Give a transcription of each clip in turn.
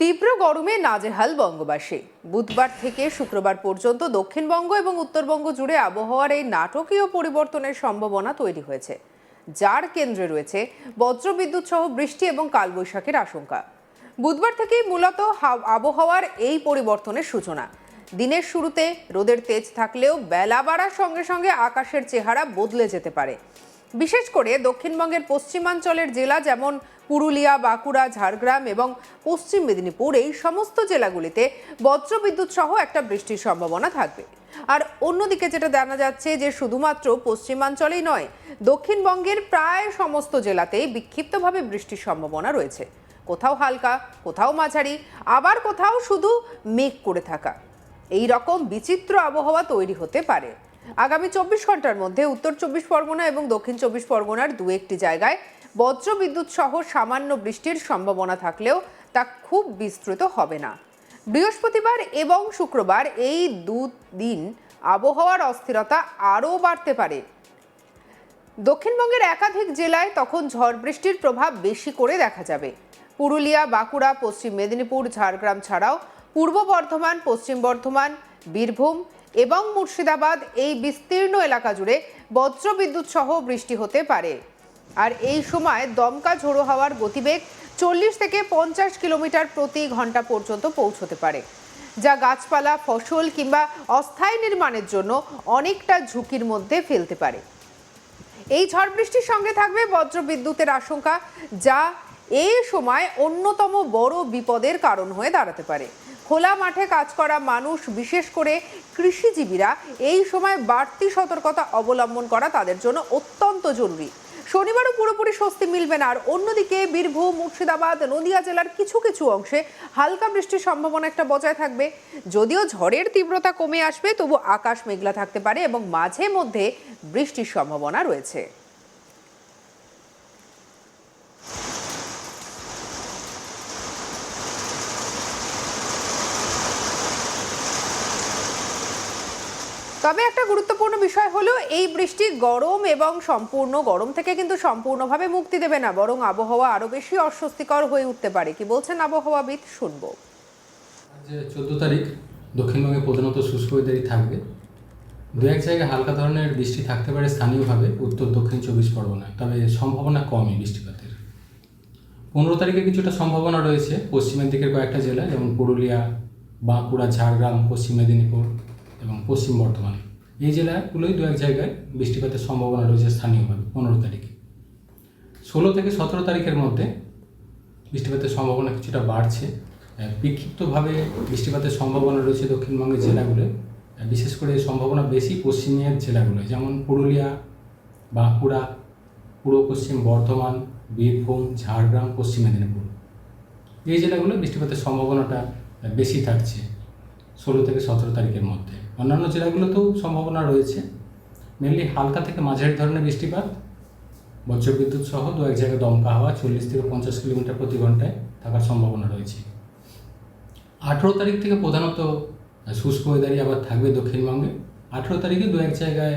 তীব্র গরমে নাজেহাল বঙ্গবাসী। বুধবার থেকে শুক্রবার পর্যন্ত দক্ষিণবঙ্গ এবং উত্তরবঙ্গ জুড়ে আবহাওয়ার এই নাটকীয় পরিবর্তনের সম্ভাবনা তৈরি হয়েছে, যার কেন্দ্রে রয়েছে বজ্রবিদ্যুৎ সহ বৃষ্টি এবং কালবৈশাখীর আশঙ্কা। বুধবার থেকেই মূলত আবহাওয়ার এই পরিবর্তনের সূচনা। দিনের শুরুতে রোদের তেজ থাকলেও বেলা বাড়ার সঙ্গে সঙ্গে আকাশের চেহারা বদলে যেতে পারে। বিশেষ করে দক্ষিণবঙ্গের পশ্চিমাঞ্চলের জেলা যেমন পুরুলিয়া, বাঁকুড়া, ঝাড়গ্রাম এবং পশ্চিম মেদিনীপুর, এই সমস্ত জেলাগুলিতে বজ্রবিদ্যুৎ সহ একটা বৃষ্টির সম্ভাবনা থাকবে। আর অন্যদিকে যেটা জানা যাচ্ছে যে শুধুমাত্র পশ্চিমাঞ্চলেই নয়, দক্ষিণবঙ্গের প্রায় সমস্ত জেলাতেই বিক্ষিপ্তভাবে বৃষ্টির সম্ভাবনা রয়েছে। কোথাও হালকা, কোথাও মাঝারি, আবার কোথাও শুধু মেঘ করে থাকা। এই রকম বিচিত্র আবহাওয়া তৈরি হতে পারে। আগামী 24 ঘন্টার মধ্যে উত্তর 24 পরগনা এবং দক্ষিণ 24 পরগনার দু একটি জায়গায় বজ্রবিদ্যুৎ সহ সামান্য বৃষ্টির সম্ভাবনা থাকলেও তা খুব বিস্তৃত হবে না। বৃহস্পতিবার এবং শুক্রবার এই দুদিন আবহাওয়ার অস্থিরতা আরও বাড়তে পারে। দক্ষিণবঙ্গের একাধিক জেলায় তখন ঝড় বৃষ্টির প্রভাব বেশি করে দেখা যাবে। পুরুলিয়া, বাঁকুড়া, পশ্চিম মেদিনীপুর, ঝাড়গ্রাম ছাড়াও পূর্ব বর্ধমান, পশ্চিম বর্ধমান, বীরভূম এবং মুর্শিদাবাদ, এই বিস্তীর্ণ এলাকা জুড়ে বজ্রবিদ্যুৎ সহ বৃষ্টি হতে পারে। আর এই সময় দমকা ঝোড়ো হাওয়ার গতিবেগ 40 থেকে 50 কিলোমিটার প্রতি ঘন্টা পর্যন্ত পৌঁছতে পারে, যা গাছপালা, ফসল কিংবা অস্থায়ী নির্মাণের জন্য অনেকটা ঝুঁকির মধ্যে ফেলতে পারে। এই ঝড় বৃষ্টির সঙ্গে থাকবে বজ্রবিদ্যুতের আশঙ্কা, যা এই সময় অন্যতম বড় বিপদের কারণ হয়ে দাঁড়াতে পারে। খোলা মাঠে কাজ করা মানুষ, বিশেষ করে কৃষিজীবীরা, এই সময় বাড়তি সতর্কতা অবলম্বন করা তাদের জন্য অত্যন্ত জরুরি। শনিবারও পুরোপুরি স্বস্তি মিলবে না। আর অন্যদিকে বীরভূম, মুর্শিদাবাদ, নদিয়া জেলার কিছু কিছু অংশে হালকা বৃষ্টির সম্ভাবনা একটা বজায় থাকবে। যদিও ঝড়ের তীব্রতা কমে আসবে, তবু আকাশ মেঘলা থাকতে পারে এবং মাঝে মধ্যে বৃষ্টির সম্ভাবনা রয়েছে। তবে একটা গুরুত্বপূর্ণ বিষয় হলো, এই বৃষ্টি গরম এবং সম্পূর্ণ গরম থেকে কিন্তু সম্পূর্ণভাবে মুক্তি দেবে না, বরং আবহাওয়া আরো বেশি অস্বস্তিকর হয়ে উঠতে পারে। কি বলছেন আবহাওয়াবিদ, শুনবো। আজ 14 তারিখ দক্ষিণবঙ্গে প্রধানত শুষ্ক ওয়েদারই থাকবে। দু এক জায়গায় হালকা ধরনের বৃষ্টি থাকতে পারে স্থানীয়ভাবে উত্তর দক্ষিণ 24 পরগনায়, তবে সম্ভাবনা কমই বৃষ্টিপাতের। 15 তারিখে কিছুটা সম্ভাবনা রয়েছে পশ্চিমের দিকের কয়েকটা জেলা, যেমন পুরুলিয়া, বাঁকুড়া, ঝাড়গ্রাম, পশ্চিম মেদিনীপুর এবং পশ্চিম বর্ধমান, এই জেলাগুলোই দু এক জায়গায় বৃষ্টিপাতের সম্ভাবনা রয়েছে স্থানীয়ভাবে 15 তারিখে। 16 থেকে 17 তারিখের মধ্যে বৃষ্টিপাতের সম্ভাবনা কিছুটা বাড়ছে। বিক্ষিপ্তভাবে বৃষ্টিপাতের সম্ভাবনা রয়েছে দক্ষিণবঙ্গের জেলাগুলোয়, বিশেষ করে সম্ভাবনা বেশি পশ্চিমের জেলাগুলোয়, যেমন পুরুলিয়া, বাঁকুড়া, পূর্ব পশ্চিম বর্ধমান, বীরভূম, ঝাড়গ্রাম, পশ্চিম মেদিনীপুর, এই জেলাগুলোয় বৃষ্টিপাতের সম্ভাবনাটা বেশি থাকছে 16 থেকে 17 তারিখের মধ্যে। অন্যান্য জেলাগুলোতেও সম্ভাবনা রয়েছে, মেনলি হালকা থেকে মাঝারি ধরনের বৃষ্টিপাত, বজ্রবিদ্যুৎ সহ দু এক জায়গায় দমকা হাওয়া 40 থেকে 50 কিলোমিটার প্রতি ঘন্টায় থাকার সম্ভাবনা রয়েছে। 18 তারিখ থেকে প্রধানত শুষ্ক ওয়েদারই আবার থাকবে দক্ষিণবঙ্গে। 18 তারিখে দু এক জায়গায়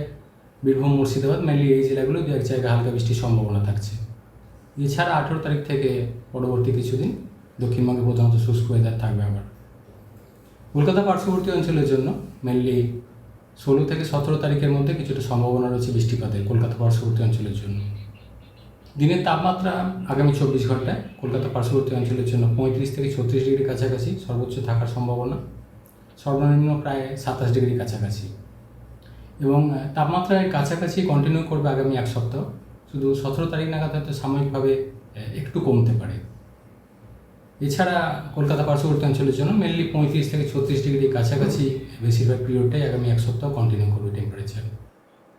বীরভূম, মুর্শিদাবাদ, মেনলি এই জেলাগুলো দু এক জায়গায় হালকা বৃষ্টির সম্ভাবনা থাকছে। এছাড়া 18 তারিখ থেকে পরবর্তী কিছুদিন দক্ষিণবঙ্গে প্রধানত শুষ্ক ওয়েদার থাকবে। আবার কলকাতা পার্শ্ববর্তী অঞ্চলের জন্য মেনলি 16 থেকে 17 তারিখের মধ্যে কিছুটা সম্ভাবনা রয়েছে বৃষ্টিপাতের কলকাতা পার্শ্ববর্তী অঞ্চলের জন্য। দিনের তাপমাত্রা আগামী 24 ঘন্টায় কলকাতা পার্শ্ববর্তী অঞ্চলের জন্য 35 থেকে 36 ডিগ্রি কাছাকাছি সর্বোচ্চ থাকার সম্ভাবনা, সর্বনিম্ন প্রায় 27 ডিগ্রি কাছাকাছি, এবং তাপমাত্রায় কাছাকাছি কন্টিনিউ করবে আগামী এক সপ্তাহ। শুধু 17 তারিখ নাগাদ হয়তো সাময়িকভাবে একটু কমতে পারে। এছাড়া কলকাতা পার্শ্ববর্তী অঞ্চলের জন্য মেনলি 35 থেকে 36 ডিগ্রি কাছাকাছি বেশিরভাগ পিরিয়ডটাই আগামী এক সপ্তাহ কন্টিনিউ করবে টেম্পারেচার।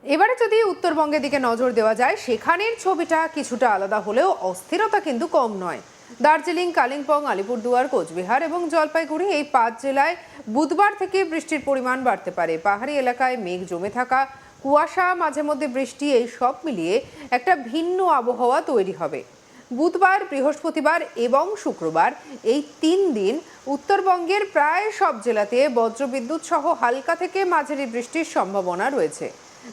এবারে যদি উত্তরবঙ্গের দিকে নজর দেওয়া যায়, সেখানের ছবিটা কিছুটা আলাদা হলেও অস্থিরতা কিন্তু কম নয়। দার্জিলিং, কালিম্পং, আলিপুরদুয়ার, কোচবিহার এবং জলপাইগুড়ি, এই 5 জেলায় বুধবার থেকে বৃষ্টির পরিমাণ বাড়তে পারে। পাহাড়ি এলাকায় মেঘ জমে থাকা, কুয়াশা, মাঝে মধ্যে বৃষ্টি, এই সব মিলিয়ে একটা ভিন্ন আবহাওয়া তৈরি হবে। বুধবার, বৃহস্পতিবার এবং শুক্রবার, এই 3 দিন উত্তরবঙ্গের প্রায় সব জেলাতে বজ্রবিদ্যুৎ সহ হালকা থেকে মাঝারি বৃষ্টির সম্ভাবনা রয়েছে।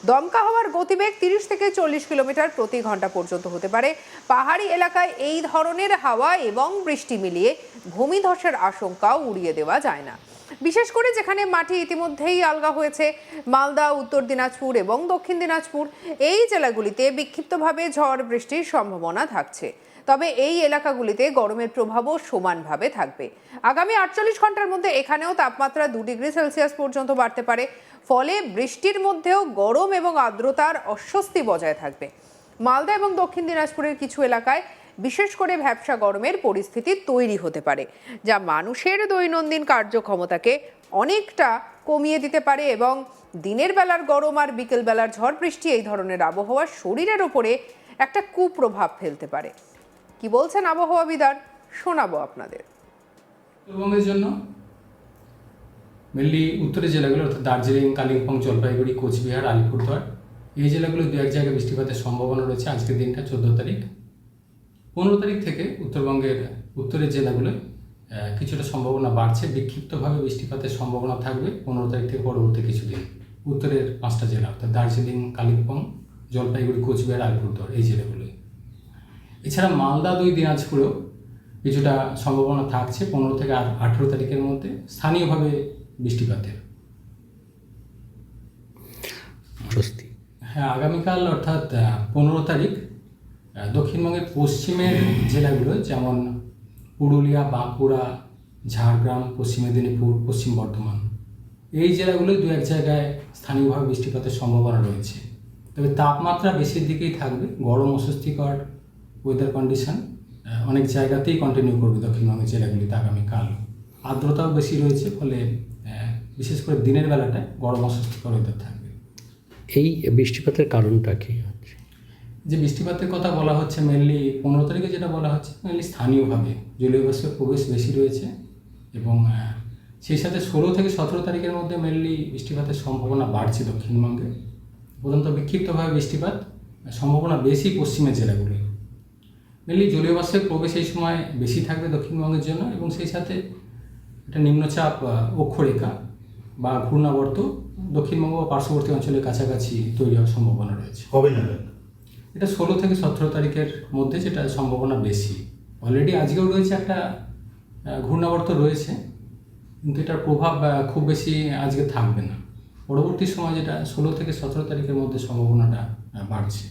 দমকা হওয়ার গতিবেগ 30 থেকে 40 কিলোমিটার প্রতি ঘন্টা পর্যন্ত হতে পারে। পাহাড়ি এলাকায় এই ধরনের হাওয়া এবং বৃষ্টি মিলিয়ে ভূমিধসের আশঙ্কাও উড়িয়ে দেওয়া যায় না, বিশেষ করে যেখানে মাটি ইতিমধ্যেই আলগা হয়েছে। মালদা, উত্তর দিনাজপুর এবং দক্ষিণ দিনাজপুর এই জেলাগুলিতে বিক্ষিপ্তভাবে ঝড় বৃষ্টির সম্ভাবনা থাকছে। তবে এই এলাকাগুলিতে গরমের প্রভাবও সমানভাবে থাকবে। আগামী 48 ঘন্টার মধ্যে এখানেও তাপমাত্রা 2 ডিগ্রি সেলসিয়াস পর্যন্ত বাড়তে পারে। ফলে বৃষ্টির মধ্যেও গরম এবং আর্দ্রতার অস্বস্তি বজায় থাকবে। মালদা এবং দক্ষিণ দিনাজপুরের কিছু এলাকায় বিশেষ করে ভ্যাপসা গরমের পরিস্থিতি তৈরি হতে পারে, যা মানুষের দৈনন্দিন কার্যক্ষমতাকে অনেকটা কমিয়ে দিতে পারে এবং দিনের বেলার গরম আর বিকেল বেলার ঝড় বৃষ্টি এই ধরনের আবহাওয়া শরীরের উপরে একটা কুপ্রভাব ফেলতে পারে। কি বলছেন আবহাওয়াবিদার, শোনাবো আপনাদের। উত্তরবঙ্গের জন্য মেনলি উত্তরের জেলাগুলো অর্থাৎ দার্জিলিং, কালিম্পং, জলপাইগুড়ি, কোচবিহার, আলিপুরদুয়ার এই জেলাগুলো দু এক জায়গায় বৃষ্টিপাতের সম্ভাবনা রয়েছে। আজকের দিনটা 14 তারিখ। 15 তারিখ থেকে উত্তরবঙ্গের উত্তরের জেলাগুলোয় কিছুটা সম্ভাবনা বাড়ছে। বিক্ষিপ্তভাবে বৃষ্টিপাতের সম্ভাবনা থাকবে 15 তারিখ থেকে পরবর্তী কিছুদিন। উত্তরের 5টা জেলা অর্থাৎ দার্জিলিং, কালিম্পং, জলপাইগুড়ি, কোচবিহার, আলিপুরদুয়ার এই জেলাগুলোয়। এছাড়া মালদা, 2 দিনাজপুরেও কিছুটা সম্ভাবনা থাকছে 15 থেকে 18 তারিখের মধ্যে স্থানীয়ভাবে বৃষ্টিপাতের। স্বস্তি। হ্যাঁ, আগামীকাল অর্থাৎ 15 তারিখ দক্ষিণবঙ্গের পশ্চিমের জেলাগুলো যেমন পুরুলিয়া, বাঁকুড়া, ঝাড়গ্রাম, পশ্চিম মেদিনীপুর, পশ্চিম বর্ধমান এই জেলাগুলোয় দু এক জায়গায় স্থানীয়ভাবে বৃষ্টিপাতের সম্ভাবনা রয়েছে। তবে তাপমাত্রা বেশির দিকেই থাকবে। গরম অস্বস্তিকর ওয়েদার কন্ডিশন অনেক জায়গাতেই কন্টিনিউ করবে দক্ষিণবঙ্গের জেলাগুলিতে আগামীকাল। আর্দ্রতাও বেশি রয়েছে, ফলে বিশেষ করে দিনের বেলাটায় গরম অস্বস্তিকর ওয়েদার থাকবে। এই বৃষ্টিপাতের কারণটা কি? যে বৃষ্টিপাতের কথা বলা হচ্ছে মেনলি 15 তারিখে যেটা বলা হচ্ছে মেনলি স্থানীয়ভাবে জলীয় বাষ্পের প্রবেশ বেশি রয়েছে এবং সেই সাথে 16 থেকে 17 তারিখের মধ্যে মেনলি বৃষ্টিপাতের সম্ভাবনা বাড়ছে দক্ষিণবঙ্গে। প্রধানত বিক্ষিপ্তভাবে বৃষ্টিপাত সম্ভাবনা বেশি পশ্চিমের জেলাগুলি। মেনলি জলীয় বাষ্পের প্রবেশ এই সময় বেশি থাকবে দক্ষিণবঙ্গের জন্য এবং সেই সাথে একটা নিম্নচাপ অক্ষরেখা বা ঘূর্ণাবর্ত দক্ষিণবঙ্গ বা পার্শ্ববর্তী অঞ্চলের কাছাকাছি তৈরি হওয়ার সম্ভাবনা রয়েছে। কবে নাগাদ? এটা 16 থেকে 17 তারিখের মধ্যে যেটা সম্ভাবনা বেশি। অলরেডি আজকেও রয়েছে একটা ঘূর্ণাবর্ত রয়েছে, কিন্তু এটার প্রভাব খুব বেশি আজকে থাকবে না। পরবর্তী সময় যেটা 16 থেকে 17 তারিখের মধ্যে সম্ভাবনাটা বাড়ছে।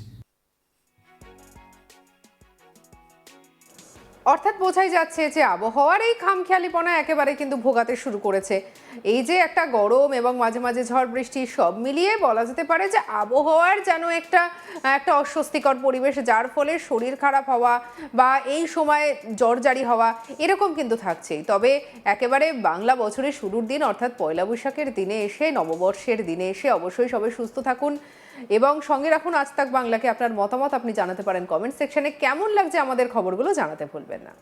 অর্থাৎ বোঝাই যাচ্ছে যে আবহাওয়ার এই খামখেয়ালিপনা একেবারে কিন্তু ভোগাতে শুরু করেছে। এই যে একটা গরম এবং মাঝে মাঝে ঝড় বৃষ্টি সব মিলিয়ে বলা যেতে পারে যে আবহাওয়ার যেন একটা অস্বস্তিকর পরিবেশ, যার ফলে শরীর খারাপ হওয়া বা এই সময় জ্বরজারি হওয়া এরকম কিন্তু থাকছেই। তবে একেবারে বাংলা বছরের শুরুর দিন অর্থাৎ পয়লা বৈশাখের দিনে এসে, নববর্ষের দিনে এসে অবশ্যই সবাই সুস্থ থাকুন এবং সঙ্গে রাখুন আজ তাক বাংলাকে। আপনার মতামত আপনি জানাতে পারেন কমেন্ট সেকশনে। কেমন লাগছে আমাদের খবরগুলো জানাতে ভুলবেন না।